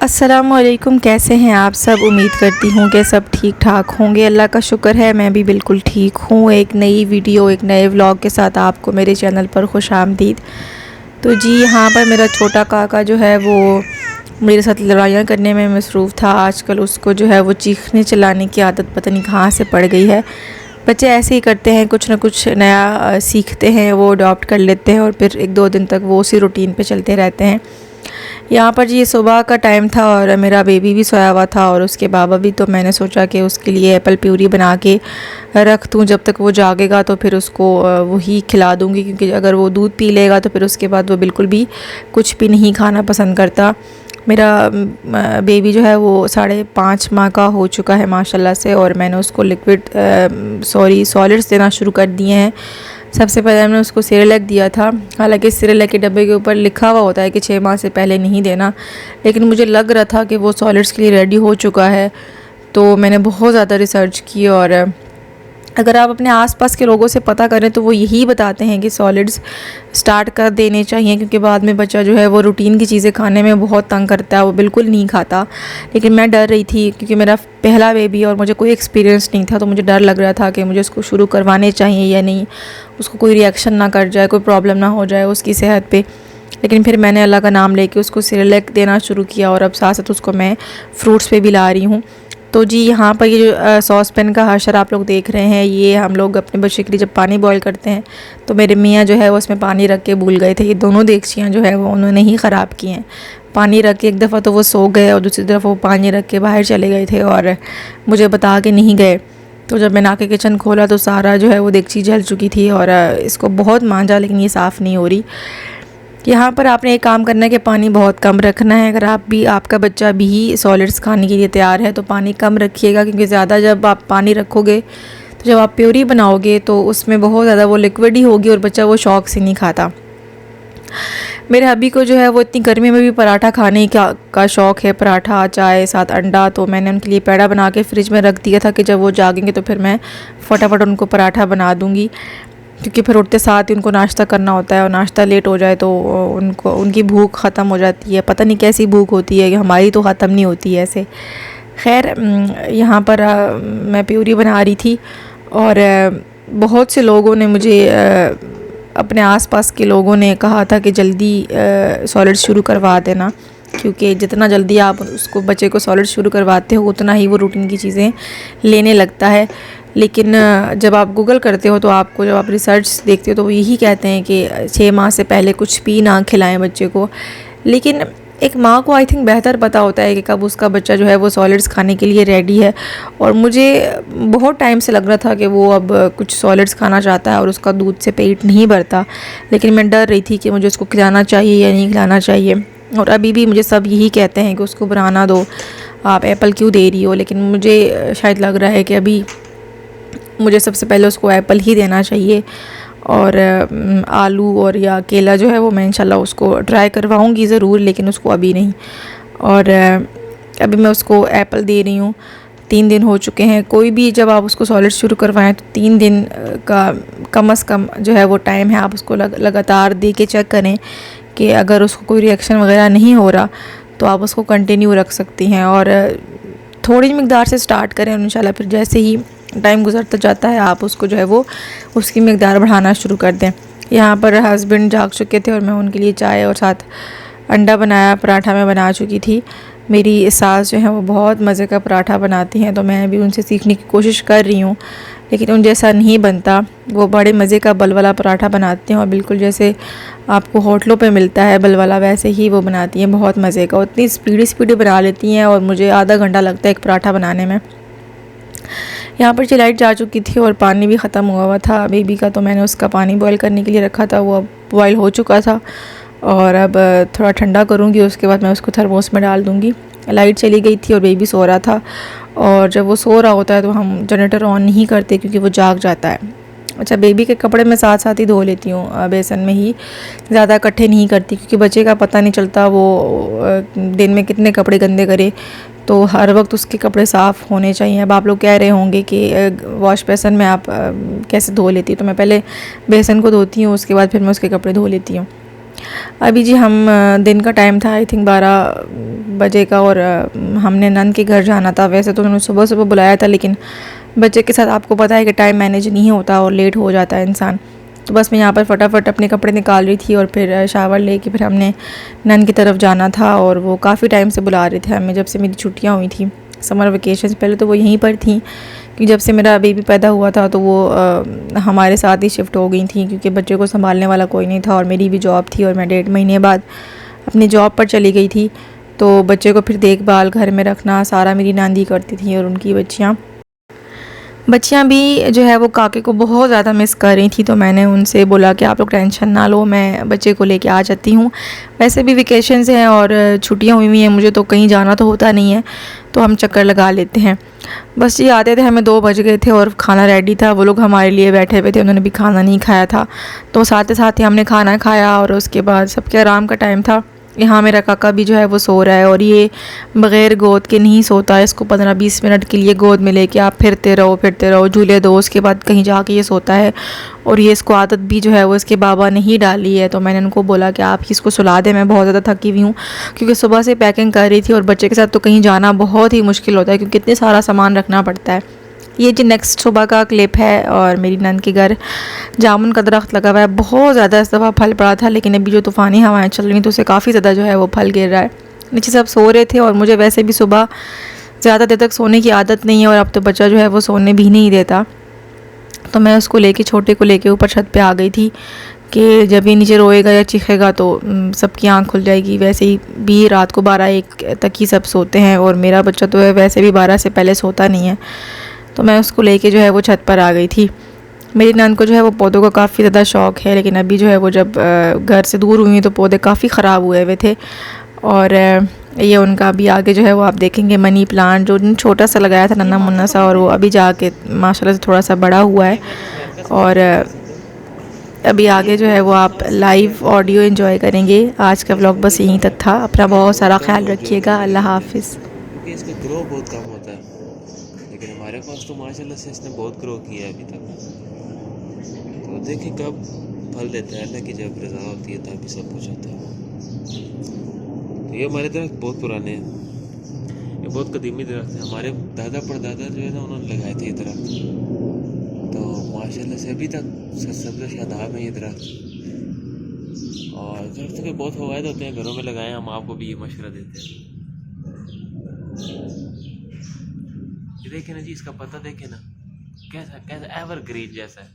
अस्सलामुअलैकुम, कैसे हैं आप सब। उम्मीद करती हूँ कि सब ठीक ठाक होंगे। अल्लाह का शुक्र है मैं भी बिल्कुल ठीक हूँ। एक नई वीडियो, एक नए व्लॉग के साथ आपको मेरे चैनल पर खुशामदीद। तो जी, यहाँ पर मेरा छोटा काका जो है वो मेरे साथ लड़ाइयाँ करने में मसरूफ़ था। आजकल उसको जो है वो चीखने चिल्लाने की आदत पता नहीं कहाँ से पड़ गई है। बच्चे ऐसे ही करते हैं, कुछ ना कुछ नया सीखते हैं, वो अडॉप्ट कर लेते हैं और फिर एक दो दिन तक वो उसी रूटीन पे चलते रहते हैं। यहाँ पर जी ये सुबह का टाइम था और मेरा बेबी भी सोया हुआ था और उसके बाबा भी। तो मैंने सोचा कि उसके लिए एप्पल प्यूरी बना के रख दूँ, जब तक वो जागेगा तो फिर उसको वही खिला दूँगी, क्योंकि अगर वो दूध पी लेगा तो फिर उसके बाद वो बिल्कुल भी कुछ भी नहीं खाना पसंद करता। मेरा बेबी जो है वो 5.5 माह का हो चुका है माशाल्लाह से, और मैंने उसको सॉलिड्स देना शुरू कर दिए हैं। सबसे पहले मैंने उसको सेरेलैक दिया था। हालांकि सेरेलैक के डब्बे के ऊपर लिखा हुआ होता है कि 6 माह से पहले नहीं देना, लेकिन मुझे लग रहा था कि वो सॉलिड्स के लिए रेडी हो चुका है। तो मैंने बहुत ज़्यादा रिसर्च की, और अगर आप अपने आसपास के लोगों से पता करें तो वो यही बताते हैं कि सॉलिड्स स्टार्ट कर देने चाहिए, क्योंकि बाद में बच्चा जो है वो रूटीन की चीज़ें खाने में बहुत तंग करता है, वो बिल्कुल नहीं खाता। लेकिन मैं डर रही थी क्योंकि मेरा पहला बेबी और मुझे कोई एक्सपीरियंस नहीं था, तो मुझे डर लग रहा था कि मुझे उसको शुरू करवाने चाहिए या नहीं, उसको कोई रिएक्शन ना कर जाए, कोई प्रॉब्लम ना हो जाए उसकी सेहत पे। लेकिन फिर मैंने अल्लाह का नाम लेके उसको सेरेलैक देना शुरू किया, और अब साथ साथ उसको मैं फ्रूट्स पे भी ला रही हूँ। तो जी, यहाँ पर ये जो सॉस पैन का हशर आप लोग देख रहे हैं, ये हम लोग अपने बच्चे के लिए जब पानी बॉईल करते हैं तो मेरे मियाँ जो है वो उसमें पानी रख के भूल गए थे। ये दोनों देगचियाँ जो है वो उन्होंने ही ख़राब की हैं। पानी रख के एक दफ़ा तो वो सो गए और दूसरी तरफ वो पानी रख के बाहर चले गए थे और मुझे बता के नहीं गए। तो जब मैंने आके किचन खोला तो सारा जो है वो देगची जल चुकी थी, और इसको बहुत मांजा लेकिन ये साफ़ नहीं हो रही। यहाँ पर आपने एक काम करना है कि पानी बहुत कम रखना है। अगर आपका बच्चा भी सॉलिड्स खाने के लिए तैयार है तो पानी कम रखिएगा, क्योंकि ज़्यादा जब आप पानी रखोगे तो जब आप प्योरी बनाओगे तो उसमें बहुत ज़्यादा वो लिक्विड ही होगी और बच्चा वो शौक़ से नहीं खाता। मेरे हबी को जो है वो इतनी गर्मी में भी पराठा खाने का शौक़ है, पराठा, चाय, साथ अंडा। तो मैंने उनके लिए पेड़ा बना के फ्रिज में रख दिया था कि जब वो जागेंगे तो फिर मैं फटाफट उनको पराठा बना दूँगी, क्योंकि फिर उठते साथ ही उनको नाश्ता करना होता है और नाश्ता लेट हो जाए तो उनकी भूख ख़त्म हो जाती है। पता नहीं कैसी भूख होती है, हमारी तो ख़त्म नहीं होती है ऐसे। खैर, यहाँ पर मैं प्यूरी बना रही थी, और बहुत से लोगों ने मुझे अपने आसपास के लोगों ने कहा था कि जल्दी सॉलिड शुरू करवा देना, क्योंकि जितना जल्दी आप उसको बच्चे को सॉलिड शुरू करवाते हो उतना ही वो रूटीन की चीज़ें लेने लगता है। लेकिन जब आप गूगल करते हो तो आपको, जब आप रिसर्च देखते हो तो वो यही कहते हैं कि 6 माह से पहले कुछ भी ना खिलाएं बच्चे को। लेकिन एक माँ को आई थिंक बेहतर पता होता है कि कब उसका बच्चा जो है वो सॉलिड्स खाने के लिए रेडी है। और मुझे बहुत टाइम से लग रहा था कि वो अब कुछ सॉलिड्स खाना चाहता है और उसका दूध से पेट नहीं भरता, लेकिन मैं डर रही थी कि मुझे उसको खिलाना चाहिए या नहीं खिलाना चाहिए। और अभी भी मुझे सब यही कहते हैं कि उसको बनाना दो, आप एप्पल क्यों दे रही हो। लेकिन मुझे शायद लग रहा है कि अभी मुझे सबसे पहले उसको एप्पल ही देना चाहिए, और आलू और या केला जो है वो मैं इंशाल्लाह उसको ट्राई करवाऊँगी ज़रूर, लेकिन उसको अभी नहीं। और अभी मैं उसको एप्पल दे रही हूँ। 3 दिन हो चुके हैं। कोई भी जब आप उसको सॉलिड शुरू करवाएं तो 3 दिन का कम से कम जो है वो टाइम है, आप उसको लगातार दे के चेक करें कि अगर उसको कोई रिएक्शन वगैरह नहीं हो रहा तो आप उसको कंटिन्यू रख सकती हैं, और थोड़ी मिकदार से स्टार्ट करें, और इंशाल्लाह फिर जैसे ही टाइम गुजरता जाता है आप उसको जो है वो उसकी मिकदार बढ़ाना शुरू कर दें। यहाँ पर हस्बैंड जाग चुके थे और मैं उनके लिए चाय और साथ अंडा बनाया, पराठा मैं बना चुकी थी। मेरी सास जो है वो बहुत मज़े का पराठा बनाती हैं, तो मैं भी उनसे सीखने की कोशिश कर रही हूँ, लेकिन उन जैसा नहीं बनता। वो बड़े मज़े का बलवाला पराठा बनाते हैं और बिल्कुल जैसे आपको होटलों पे मिलता है बलवाला, वैसे ही वो बनाती हैं, बहुत मज़े का। उतनी स्पीडी बना लेती हैं और मुझे आधा घंटा लगता है एक पराठा बनाने में। यहाँ पर लाइट जा चुकी थी और पानी भी ख़त्म हुआ था बेबी का, तो मैंने उसका पानी बॉईल करने के लिए रखा था, वो अब बॉईल हो चुका था, और अब थोड़ा ठंडा करूँगी, उसके बाद मैं उसको थर्मोस में डाल दूँगी। लाइट चली गई थी और बेबी सो रहा था, और जब वो सो रहा होता है तो हम जनरेटर ऑन नहीं करते क्योंकि वो जाग जाता है। अच्छा, बेबी के कपड़े मैं साथ साथ ही धो लेती हूँ, बेसन में ही, ज़्यादा इकट्ठे नहीं करती, क्योंकि बच्चे का पता नहीं चलता वो दिन में कितने कपड़े गंदे करे, तो हर वक्त उसके कपड़े साफ़ होने चाहिए। अब आप लोग कह रहे होंगे कि वॉश बेसन में आप कैसे धो लेती, तो मैं पहले बेसन को धोती हूँ, उसके बाद फिर मैं उसके कपड़े धो लेती हूँ। अभी जी हम दिन का टाइम था, आई थिंक 12 बजे का और हमने नंद के घर जाना था। वैसे तो उन्होंने सुबह सुबह बुलाया था, लेकिन बच्चे के साथ आपको पता है कि टाइम मैनेज नहीं होता और लेट हो जाता है इंसान। तो बस मैं यहाँ पर फटाफट अपने कपड़े निकाल रही थी और फिर शावर लेके फिर हमने नंद की तरफ जाना था। और वो काफ़ी टाइम से बुला रहे थे हमें, जब से मेरी छुट्टियाँ हुई थी समर वेकेशन। पहले तो वो यहीं पर थी कि जब से मेरा बेबी पैदा हुआ था तो वो हमारे साथ ही शिफ्ट हो गई थी, क्योंकि बच्चे को संभालने वाला कोई नहीं था और मेरी भी जॉब थी और मैं 1.5 महीने बाद अपनी जॉब पर चली गई थी। तो बच्चे को फिर देखभाल घर में रखना सारा मेरी नानी करती थी और उनकी बच्चियाँ भी जो है वो काके को बहुत ज़्यादा मिस कर रही थी। तो मैंने उनसे बोला कि आप लोग टेंशन ना लो, मैं बच्चे को लेके आ जाती हूँ। वैसे भी वेकेशंस हैं और छुट्टियाँ हुई हैं मुझे, तो कहीं जाना तो होता नहीं है, तो हम चक्कर लगा लेते हैं। बस ये आते थे, हमें 2 बज गए थे और खाना रेडी था। वो लोग हमारे लिए बैठे हुए थे, उन्होंने भी खाना नहीं खाया था, तो साथ ही हमने खाना खाया और उसके बाद सबके आराम का टाइम था। यहाँ मेरा काका भी जो है वो सो रहा है और ये बग़ैर गोद के नहीं सोता है। इसको 15-20 मिनट के लिए गोद में लेके आप फिरते रहो, झूले दो, उसके बाद कहीं जाके ये सोता है। और ये इसको आदत भी जो है वो इसके बाबा ने ही डाली है। तो मैंने उनको बोला कि आप इसको सुला दें, मैं बहुत ज़्यादा थकी हुई हूँ, क्योंकि सुबह से पैकिंग कर रही थी और बच्चे के साथ तो कहीं जाना बहुत ही मुश्किल होता है, क्योंकि इतने सारा सामान रखना पड़ता है। ये जी नेक्स्ट सुबह का क्लिप है और मेरी नंद के घर जामुन का दरख्त लगा हुआ है। बहुत ज़्यादा इस दफ़ा फल पड़ा था, लेकिन अभी जो तूफ़ानी हवाएं चल रही हैं तो उससे काफ़ी ज़्यादा जो है वो फल गिर रहा है। नीचे सब सो रहे थे और मुझे वैसे भी सुबह ज़्यादा देर तक सोने की आदत नहीं है और अब तो बच्चा जो है वो सोने भी नहीं देता। तो मैं उसको लेके, छोटे को लेके ऊपर छत पे आ गई थी कि जब ये नीचे रोएगा या चीखेगा तो सबकी आँख खुल जाएगी। वैसे ही भी रात को 12-1 तक ही सब सोते हैं और मेरा बच्चा तो है वैसे भी 12 से पहले सोता नहीं है। तो मैं उसको लेके जो है वो छत पर आ गई थी। मेरी नंद को जो है वो पौधों का काफ़ी ज़्यादा शौक़ है, लेकिन अभी जो है वो जब घर से दूर हुई तो पौधे काफ़ी ख़राब हुए हुए थे। और ये उनका अभी आगे जो है वो आप देखेंगे मनी प्लांट जो छोटा सा लगाया था नन्ना मुन्ना सा, और वो अभी जाके माशाल्लाह से थोड़ा सा बड़ा हुआ है। और अभी आगे जो है वो आप लाइव ऑडियो एंजॉय करेंगे। आज का व्लॉग बस यहीं तक था। अपना बहुत सारा ख्याल रखिएगा। अल्लाह हाफिज़। क्योंकि इसका ग्रो बहुत कम होता है, लेकिन हमारे पास तो माशाल्लाह से इसने बहुत ग्रो किया है अभी तक। तो देखिए कब फल देता है, अल्लाह की जब रज़ा होती है तभी सब कुछ होता है। तो ये हमारे दरख्त बहुत पुराने हैं, ये बहुत कदीमी दरख्त है। हमारे दादा परदादा जो है ना उन्होंने लगाए थे ये दरख्त, तो माशाल्लाह से अभी तक सब्ज़ शादाब है ये दरख्त। और दरख्त के बहुत फ़वाइद होते हैं, घरों में लगाएं, हम आपको भी ये मशवरा देते हैं। ये देखें ना जी, इसका पत्ता देखें ना, कैसा कैसा एवरग्रीन जैसा है।